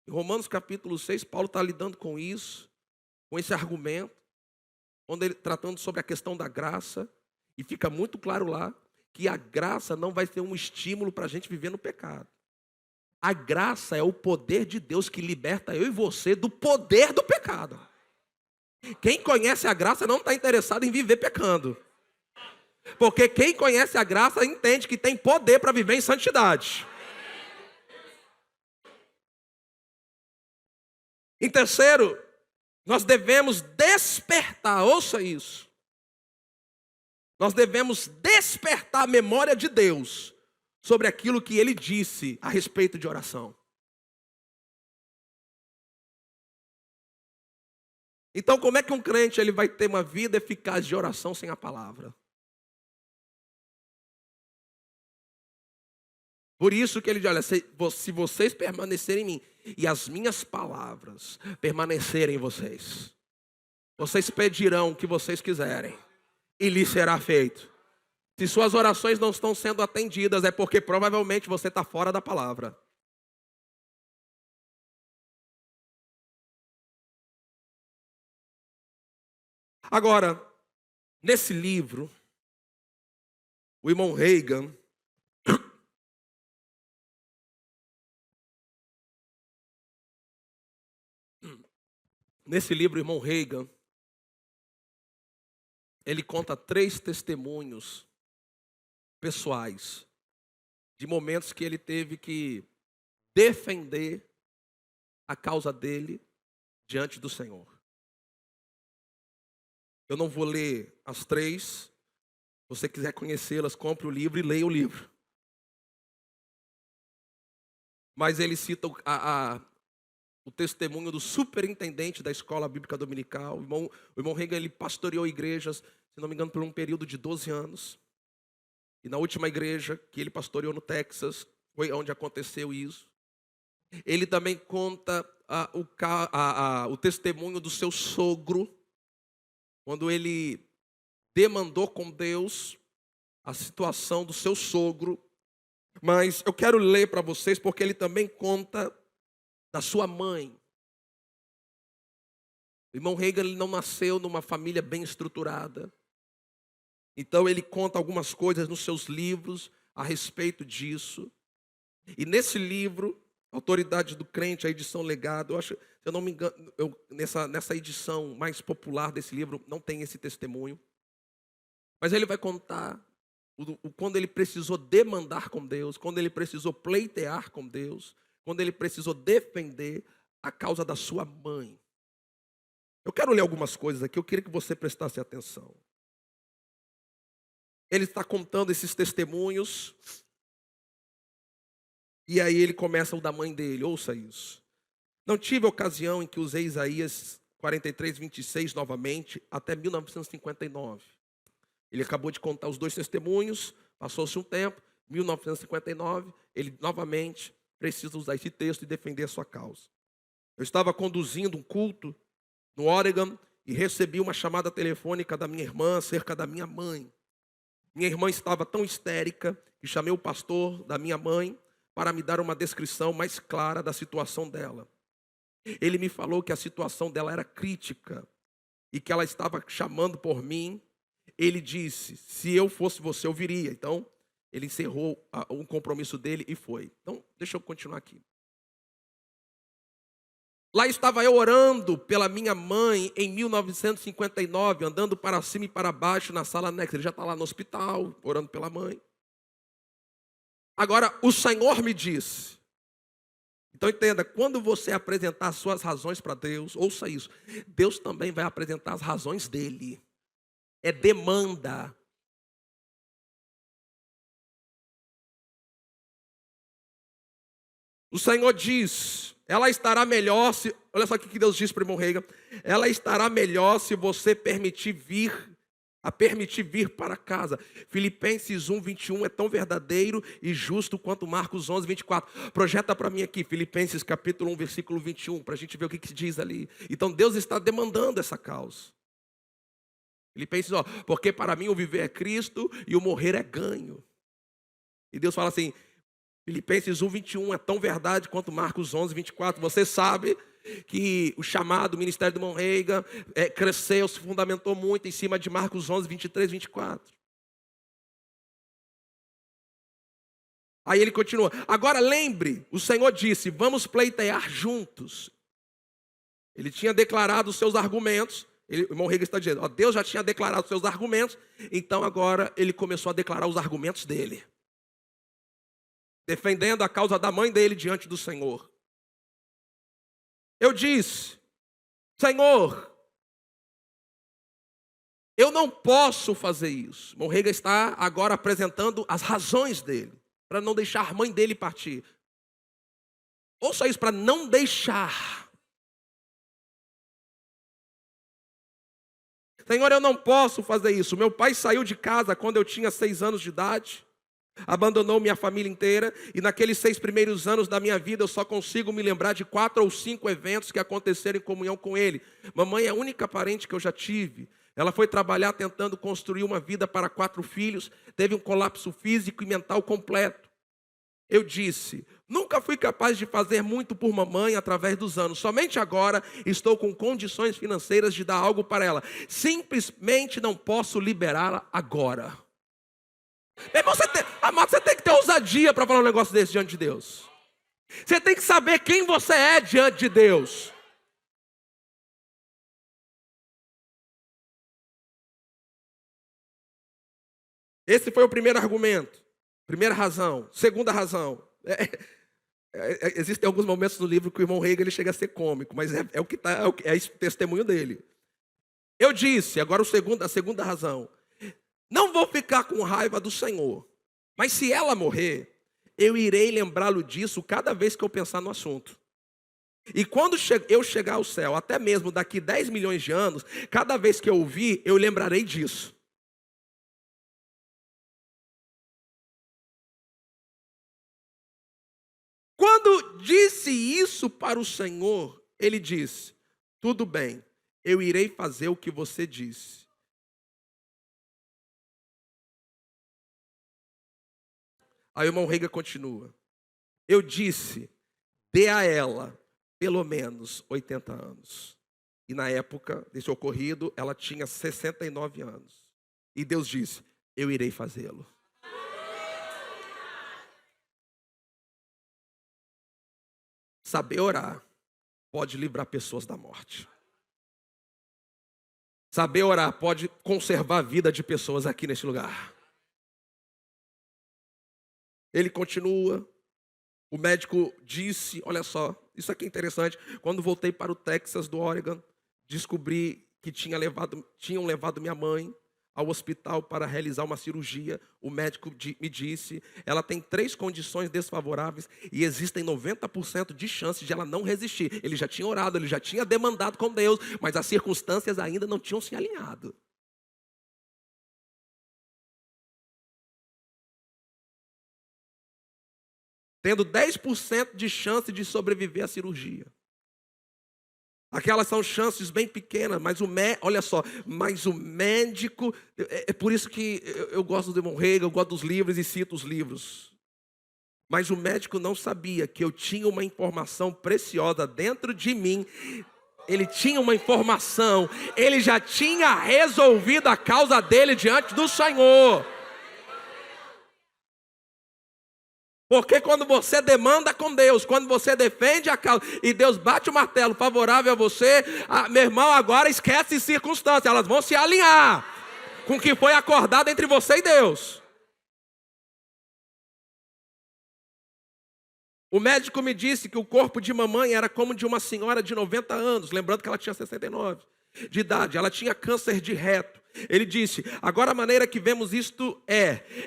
Em Romanos capítulo 6, Paulo está lidando com isso, com esse argumento, onde ele tratando sobre a questão da graça, e fica muito claro lá que a graça não vai ser um estímulo para a gente viver no pecado. A graça é o poder de Deus que liberta eu e você do poder do pecado. Quem conhece a graça não está interessado em viver pecando. Porque quem conhece a graça entende que tem poder para viver em santidade. Em terceiro, nós devemos despertar, ouça isso. Nós devemos despertar a memória de Deus sobre aquilo que Ele disse a respeito de oração. Então, como é que um crente ele vai ter uma vida eficaz de oração sem a palavra? Por isso que ele diz: olha, se vocês permanecerem em mim e as minhas palavras permanecerem em vocês, vocês pedirão o que vocês quiserem e lhes será feito. Se suas orações não estão sendo atendidas, é porque provavelmente você está fora da palavra. Agora, nesse livro, o irmão Reagan, ele conta 3 testemunhos pessoais de momentos que ele teve que defender a causa dele diante do Senhor. Eu não vou ler as 3. Se você quiser conhecê-las, compre o livro e leia o livro. Mas ele cita o testemunho do superintendente da escola bíblica dominical. O irmão Reagan, ele pastoreou igrejas, se não me engano, por um período de 12 anos. E na última igreja que ele pastoreou no Texas, foi onde aconteceu isso. Ele também conta o testemunho do seu sogro, quando ele demandou com Deus a situação do seu sogro. Mas eu quero ler para vocês, porque ele também conta da sua mãe. O irmão Reagan, ele não nasceu numa família bem estruturada. Então ele conta algumas coisas nos seus livros a respeito disso. E nesse livro, Autoridade do Crente, a edição Legado, eu acho, se eu não me engano, nessa edição mais popular desse livro, não tem esse testemunho. Mas ele vai contar quando ele precisou demandar com Deus, quando ele precisou pleitear com Deus, quando ele precisou defender a causa da sua mãe. Eu quero ler algumas coisas aqui, eu queria que você prestasse atenção. Ele está contando esses testemunhos, e aí ele começa o da mãe dele, ouça isso. Não tive ocasião em que usei Isaías 43, 26 novamente, até 1959. Ele acabou de contar os 2 testemunhos, passou-se um tempo, 1959, ele novamente precisa usar esse texto e defender a sua causa. Eu estava conduzindo um culto no Oregon e recebi uma chamada telefônica da minha irmã acerca da minha mãe. Minha irmã estava tão histérica que chamei o pastor da minha mãe para me dar uma descrição mais clara da situação dela. Ele me falou que a situação dela era crítica e que ela estava chamando por mim, ele disse, se eu fosse você, eu viria. Então, ele encerrou um compromisso dele e foi. Então, deixa eu continuar aqui. Lá estava eu orando pela minha mãe em 1959, andando para cima e para baixo na sala anexa. Ele já está lá no hospital, orando pela mãe. Agora, o Senhor me disse. Então entenda, quando você apresentar as suas razões para Deus, ouça isso. Deus também vai apresentar as razões dele. É demanda. O Senhor diz, ela estará melhor se... Olha só o que Deus diz para o irmão Reagan. Ela estará melhor se você permitir vir para casa. Filipenses 1, 21 é tão verdadeiro e justo quanto Marcos 11, 24. Projeta para mim aqui, Filipenses capítulo 1, versículo 21, para a gente ver o que diz ali. Então Deus está demandando essa causa. Filipenses, porque para mim o viver é Cristo e o morrer é ganho. E Deus fala assim, Filipenses 1, 21 é tão verdade quanto Marcos 11, 24. Você sabe que o chamado ministério do irmão Reagan cresceu, se fundamentou muito em cima de Marcos 11, 23, 24. Aí ele continua. Agora lembre, o Senhor disse, vamos pleitear juntos. Ele tinha declarado os seus argumentos. O irmão Reagan está dizendo, Deus já tinha declarado os seus argumentos. Então agora ele começou a declarar os argumentos dele. Defendendo a causa da mãe dele diante do Senhor. Eu disse, Senhor, eu não posso fazer isso. O irmão Reagan está agora apresentando as razões dele, para não deixar a mãe dele partir. Ouça isso, para não deixar. Senhor, eu não posso fazer isso. Meu pai saiu de casa quando eu tinha 6 anos de idade. Abandonou minha família inteira. E naqueles 6 primeiros anos da minha vida, eu só consigo me lembrar de 4 ou 5 eventos que aconteceram em comunhão com ele. Mamãe é a única parente que eu já tive. Ela foi trabalhar tentando construir uma vida para 4 filhos. Teve um colapso físico e mental completo. Eu disse, nunca fui capaz de fazer muito por mamãe através dos anos. Somente agora estou com condições financeiras de dar algo para ela. Simplesmente não posso liberá-la agora. Amado, você tem que ter ousadia para falar um negócio desse diante de Deus. Você tem que saber quem você é diante de Deus. Esse foi o primeiro argumento. Primeira razão. Segunda razão. Existem alguns momentos no livro que o irmão Reagan ele chega a ser cômico, mas é o que está, é esse testemunho dele. Eu disse, agora a segunda razão. Não vou ficar com raiva do Senhor, mas se ela morrer, eu irei lembrá-lo disso cada vez que eu pensar no assunto. E quando eu chegar ao céu, até mesmo daqui 10 milhões de anos, cada vez que eu ouvir, eu lembrarei disso. Quando disse isso para o Senhor, ele disse, tudo bem, eu irei fazer o que você disse. Aí o irmão Reagan continua. Eu disse, dê a ela pelo menos 80 anos. E na época desse ocorrido, ela tinha 69 anos. E Deus disse, eu irei fazê-lo. Saber orar pode livrar pessoas da morte. Saber orar pode conservar a vida de pessoas aqui nesse lugar. Ele continua, o médico disse, olha só, isso aqui é interessante, quando voltei para o Texas do Oregon, descobri que tinham levado minha mãe ao hospital para realizar uma cirurgia. O médico me disse, ela tem 3 condições desfavoráveis e existem 90% de chances de ela não resistir. Ele já tinha orado, ele já tinha demandado com Deus, mas as circunstâncias ainda não tinham se alinhado. Tendo 10% de chance de sobreviver à cirurgia. Aquelas são chances bem pequenas, mas olha só, mas o médico, é por isso que eu gosto do irmão Reagan, eu gosto dos livros e cito os livros. Mas o médico não sabia que eu tinha uma informação preciosa dentro de mim. Ele tinha uma informação, ele já tinha resolvido a causa dele diante do Senhor. Porque quando você demanda com Deus, quando você defende a causa, e Deus bate o martelo favorável a você, meu irmão, agora esquece circunstâncias, elas vão se alinhar com o que foi acordado entre você e Deus. O médico me disse que o corpo de mamãe era como de uma senhora de 90 anos, lembrando que ela tinha 69 de idade, ela tinha câncer de reto. Ele disse, agora a maneira que vemos isto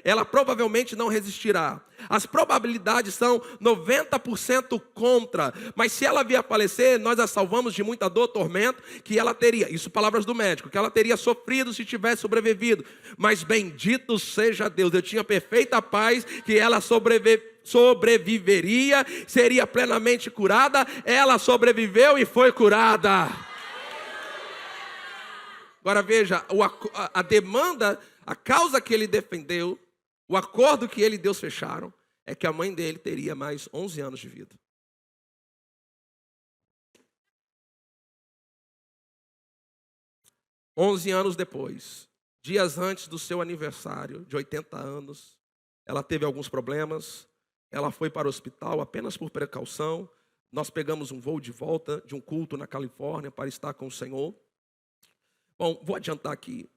ela provavelmente não resistirá. As probabilidades são 90% contra, mas se ela vier a falecer, nós a salvamos de muita dor, tormento, que ela teria, isso palavras do médico, que ela teria sofrido se tivesse sobrevivido. Mas bendito seja Deus, eu tinha perfeita paz que ela sobreviveria, seria plenamente curada, ela sobreviveu e foi curada. Agora veja, a demanda, a causa que ele defendeu, o acordo que ele e Deus fecharam, é que a mãe dele teria mais 11 anos de vida. 11 anos depois, dias antes do seu aniversário de 80 anos, ela teve alguns problemas, ela foi para o hospital apenas por precaução. Nós pegamos um voo de volta de um culto na Califórnia para estar com o Senhor. Bom, vou adiantar aqui.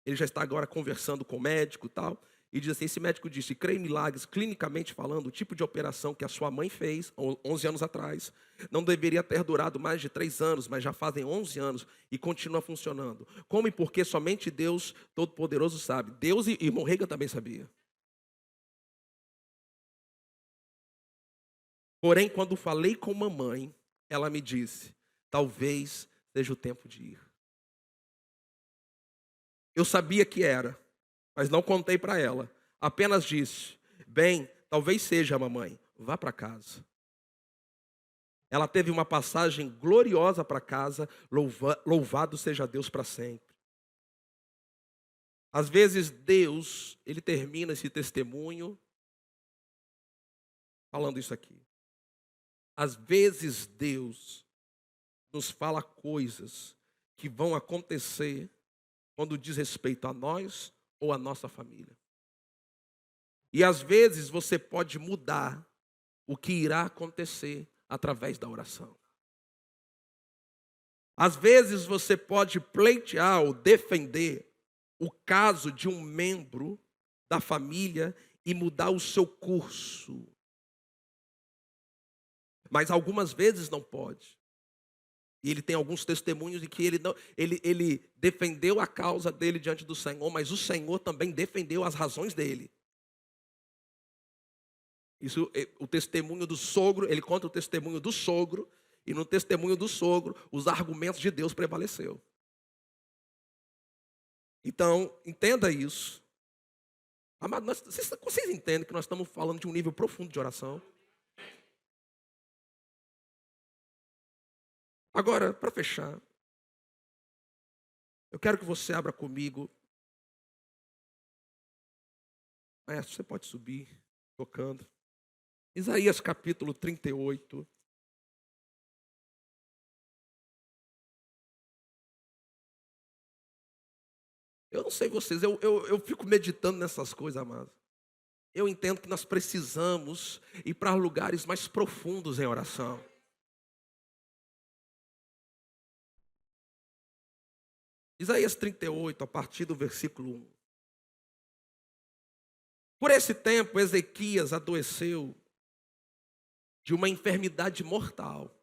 Ele já está agora conversando com o médico e tal. E diz assim, esse médico disse, creio em milagres, clinicamente falando, o tipo de operação que a sua mãe fez 11 anos atrás, não deveria ter durado mais de 3 anos, mas já fazem 11 anos e continua funcionando. Como e por que somente Deus Todo-Poderoso sabe. Deus e irmão Reagan também sabia. Porém, quando falei com mamãe, ela me disse, talvez seja o tempo de ir. Eu sabia que era, mas não contei para ela. Apenas disse, bem, talvez seja, mamãe, vá para casa. Ela teve uma passagem gloriosa para casa, louvado seja Deus para sempre. Às vezes Deus, ele termina esse testemunho falando isso aqui. Às vezes Deus nos fala coisas que vão acontecer quando diz respeito a nós ou a nossa família. E às vezes você pode mudar o que irá acontecer através da oração. Às vezes você pode pleitear ou defender o caso de um membro da família e mudar o seu curso. Mas algumas vezes não pode. E ele tem alguns testemunhos de que ele defendeu a causa dele diante do Senhor, mas o Senhor também defendeu as razões dele. Isso, o testemunho do sogro, ele conta o testemunho do sogro, e no testemunho do sogro, os argumentos de Deus prevaleceu. Então, entenda isso. Amado, vocês entendem que nós estamos falando de um nível profundo de oração? Agora, para fechar, eu quero que você abra comigo. Maestro, você pode subir, tocando. Isaías capítulo 38. Eu não sei vocês, eu fico meditando nessas coisas, amados. Eu entendo que nós precisamos ir para lugares mais profundos em oração. Isaías 38, a partir do versículo 1. Por esse tempo, Ezequias adoeceu de uma enfermidade mortal.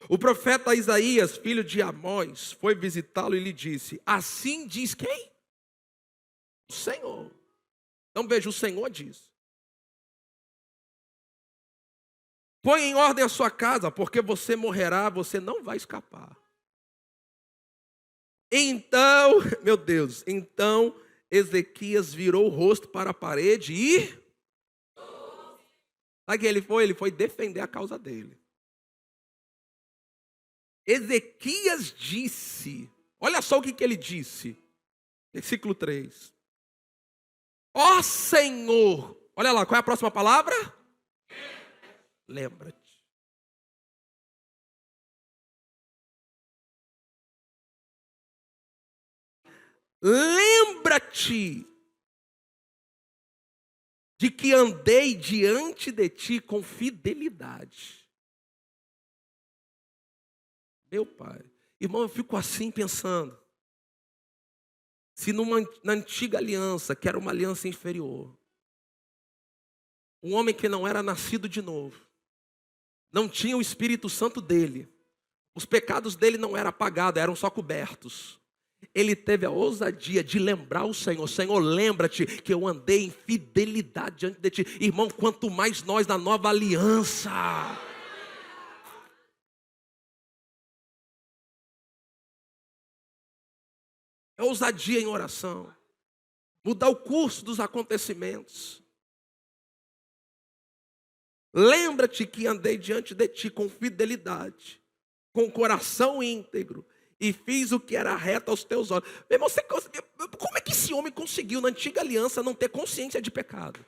O profeta Isaías, filho de Amós, foi visitá-lo e lhe disse, assim diz quem? O Senhor. Então veja, o Senhor diz. Põe em ordem a sua casa, porque você morrerá, você não vai escapar. Então, meu Deus, então Ezequias virou o rosto para a parede e... Sabe o que ele foi? Ele foi defender a causa dele. Ezequias disse, olha só o que ele disse, versículo 3. Ó Senhor, olha lá, qual é a próxima palavra? Lembra-te. lembra-te de que andei diante de ti com fidelidade. Meu pai, irmão, eu fico assim pensando. Se na antiga aliança, que era uma aliança inferior, um homem que não era nascido de novo, não tinha o Espírito Santo dele, os pecados dele não eram apagados, eram só cobertos. Ele teve a ousadia de lembrar o Senhor. Senhor, lembra-te que eu andei em fidelidade diante de ti. Irmão, quanto mais nós na nova aliança. É ousadia em oração. Mudar o curso dos acontecimentos. Lembra-te que andei diante de ti com fidelidade, com coração íntegro, e fiz o que era reto aos teus olhos. Meu irmão, como é que esse homem conseguiu, na antiga aliança, não ter consciência de pecado?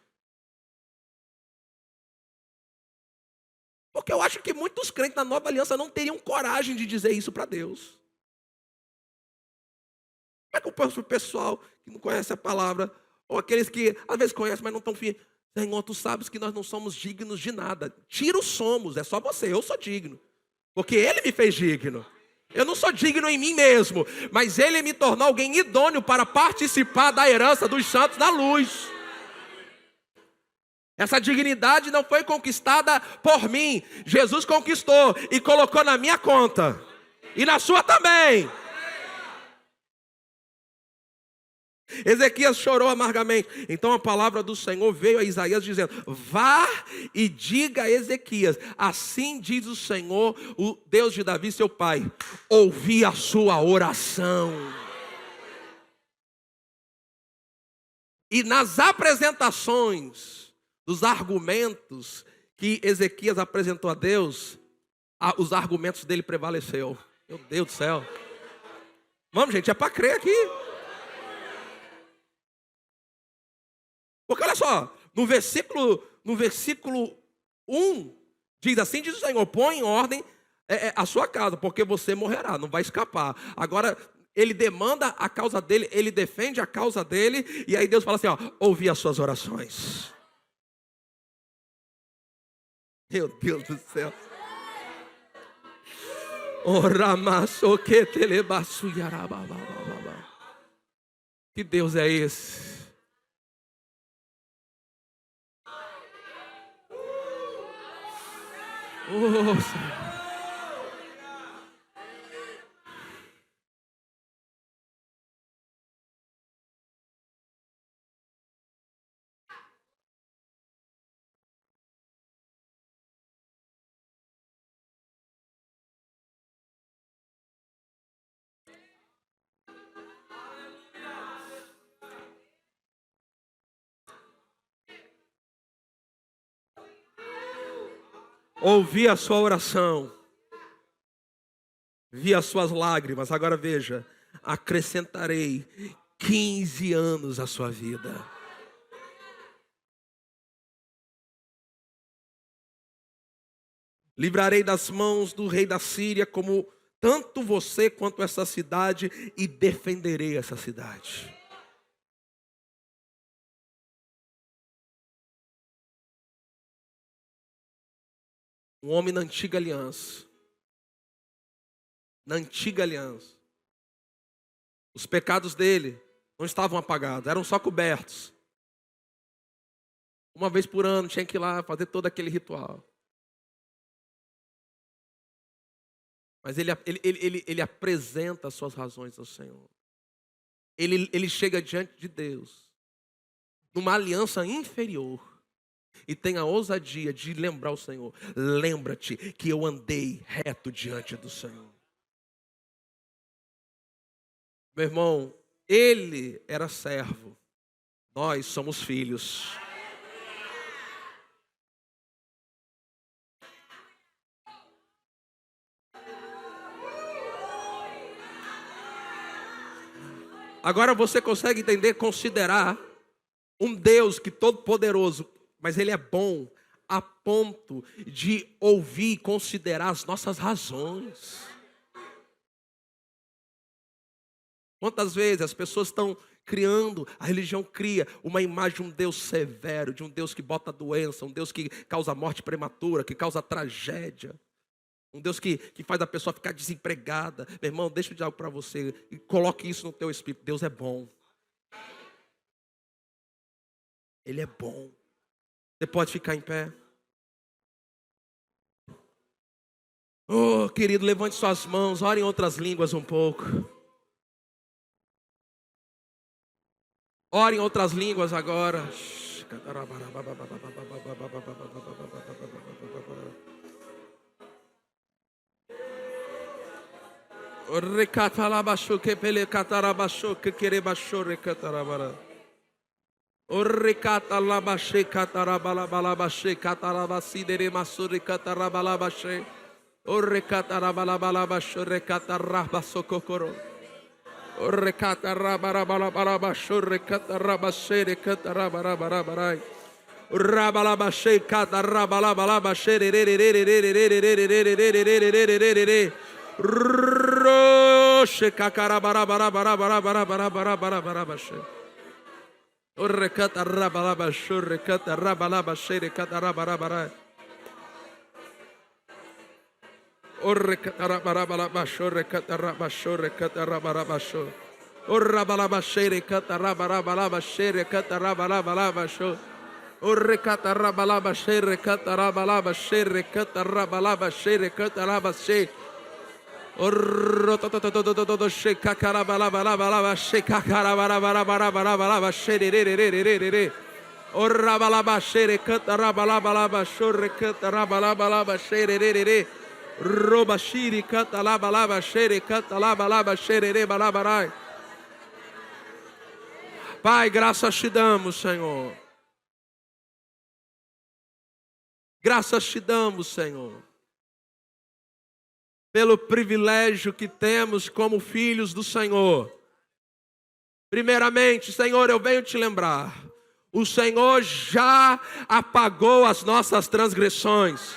Porque eu acho que muitos crentes na nova aliança não teriam coragem de dizer isso para Deus. Como é que o pessoal que não conhece a palavra, ou aqueles que às vezes conhecem, mas não estão firmes, Senhor, tu sabes que nós não somos dignos de nada. Tira o somos, é só você, eu sou digno. Porque Ele me fez digno. Eu não sou digno em mim mesmo, mas Ele me tornou alguém idôneo para participar da herança dos santos da luz. Essa dignidade não foi conquistada por mim. Jesus conquistou e colocou na minha conta. E na sua também. Ezequias chorou amargamente. Então a palavra do Senhor veio a Isaías dizendo: vá e diga a Ezequias, assim diz o Senhor, o Deus de Davi seu pai, ouvi a sua oração. E nas apresentações dos argumentos que Ezequias apresentou a Deus, os argumentos dele prevaleceu. Meu Deus do céu. Vamos, gente, é para crer aqui. Porque olha só, no versículo 1, diz assim, diz o Senhor, põe em ordem a sua casa, porque você morrerá, não vai escapar. Agora, ele demanda a causa dele, ele defende a causa dele, e aí Deus fala assim, ó, ouvi as suas orações. Meu Deus do céu. Que Deus é esse? Oh, Senhor. Ouvi a sua oração, vi as suas lágrimas. Agora veja, acrescentarei 15 anos à sua vida. Livrarei das mãos do rei da Síria, como tanto você quanto essa cidade, e defenderei essa cidade. Um homem na antiga aliança. Na antiga aliança. Os pecados dele não estavam apagados, eram só cobertos. Uma vez por ano tinha que ir lá fazer todo aquele ritual. Mas ele apresenta as suas razões ao Senhor. Ele chega diante de Deus, numa aliança inferior, e tem a ousadia de lembrar o Senhor. Lembra-te que eu andei reto diante do Senhor. Meu irmão, ele era servo, nós somos filhos. Agora você consegue entender, considerar um Deus que todo poderoso, mas Ele é bom a ponto de ouvir e considerar as nossas razões. Quantas vezes as pessoas estão criando, a religião cria uma imagem de um Deus severo, de um Deus que bota doença, um Deus que causa morte prematura, que causa tragédia. Um Deus que faz a pessoa ficar desempregada. Meu irmão, deixa eu dizer algo para você. E coloque isso no teu espírito. Deus é bom. Ele é bom. Você pode ficar em pé. Oh, querido, levante suas mãos. Ore em outras línguas um pouco. Ore em outras línguas agora. Recatalabaxo que pele catarabaxo que querebaxo recatarabara. O recatalabaxe catarabalabaxe catarabacide masuri catarabalabaxe. O recatarabalabaxe recatarabaxo cocoro. O recatarabalabaxo recatarabaxe recatarabarabarai. O rabalabaxe catarabalabaxe Roche cacarabarabarabarabarabarabarabarabarabarabarabarabaxe. O recatarabalabaxo recatarabalabashe recatarabarabarai. O recatarabarabaxo recatarabaxo recatarabarabaxo. O rabalabaxe recatarabarabaxe recatarabarabaxo. O recatarabalabashe recatarabalabaxe recatarabalabaxe recatarabashe. O rotototototototo cacarabalabalabalabaxe cacarabarabarabarabarabarabaxe rerererererere. O rabalabaxe recatarabalabalabasho recatarabalabalabashe rererere. Robaxiri catalabalabashe recatalabalabaxe rerebalabarai. Pai, graças te damos, Senhor. Graças te damos, Senhor, pelo privilégio que temos como filhos do Senhor. Primeiramente, Senhor, eu venho te lembrar, o Senhor já apagou as nossas transgressões.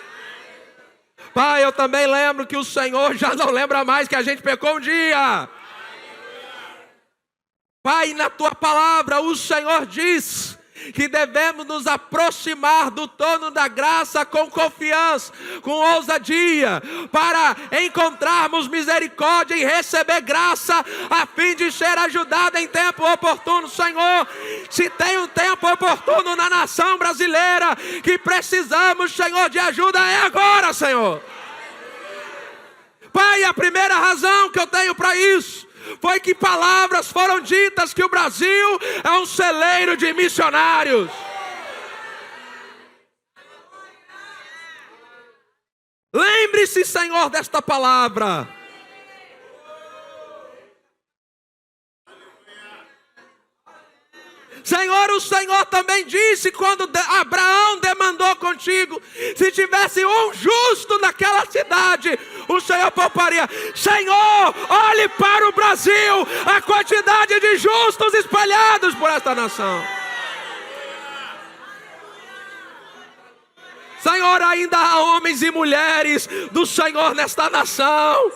Pai, eu também lembro que o Senhor já não lembra mais que a gente pecou um dia. Pai, na tua palavra o Senhor diz que devemos nos aproximar do trono da graça com confiança, com ousadia, para encontrarmos misericórdia e receber graça, a fim de ser ajudado em tempo oportuno. Senhor, se tem um tempo oportuno na nação brasileira, que precisamos, Senhor, de ajuda, é agora, Senhor. Pai, a primeira razão que eu tenho para isso foi que palavras foram ditas que o Brasil é um celeiro de missionários. Lembre-se, Senhor, desta palavra. Senhor, o Senhor também disse quando Abraão demandou contigo, se tivesse um justo naquela cidade, o Senhor pouparia. Senhor, olhe para o Brasil, a quantidade de justos espalhados por esta nação. Senhor, ainda há homens e mulheres do Senhor nesta nação.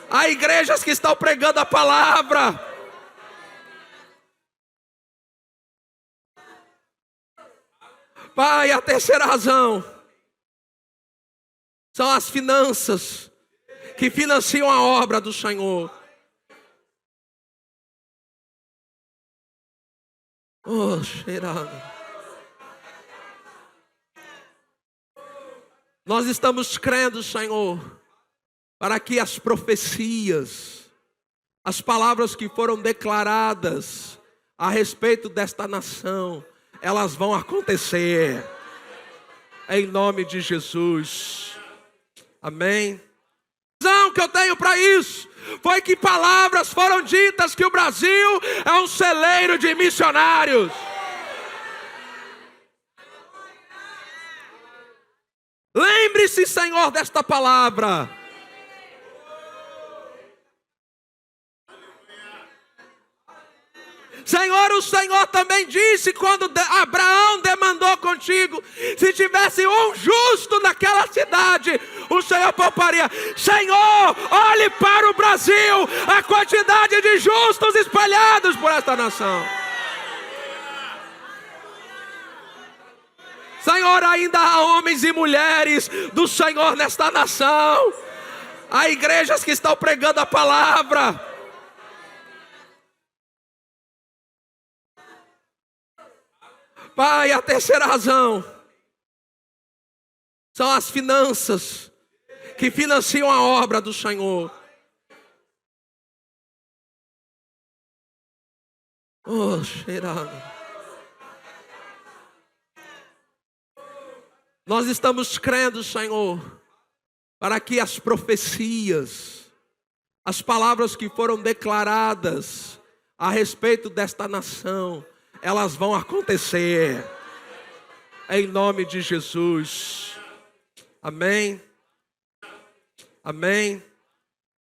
Há igrejas que estão pregando a palavra. Pai, a terceira razão são as finanças que financiam a obra do Senhor. Oh, cheirado. Nós estamos crendo, Senhor, para que as profecias, as palavras que foram declaradas a respeito desta nação, elas vão acontecer, em nome de Jesus, amém. A razão que eu tenho para isso foi que palavras foram ditas que o Brasil é um celeiro de missionários. Lembre-se, Senhor, desta palavra. Senhor, o Senhor também disse quando Abraão demandou contigo, se tivesse um justo naquela cidade, o o Senhor pouparia. Senhor, olhe para o Brasil, a quantidade de justos espalhados por esta nação. Senhor, ainda há homens e mulheres do Senhor nesta nação. Há igrejas que estão pregando a palavra. Pai, a terceira razão são as finanças que financiam a obra do Senhor. Oh, cheirado. Nós estamos crendo, Senhor, para que as profecias, as palavras que foram declaradas a respeito desta nação, elas vão acontecer. Em nome de Jesus. Amém. Amém.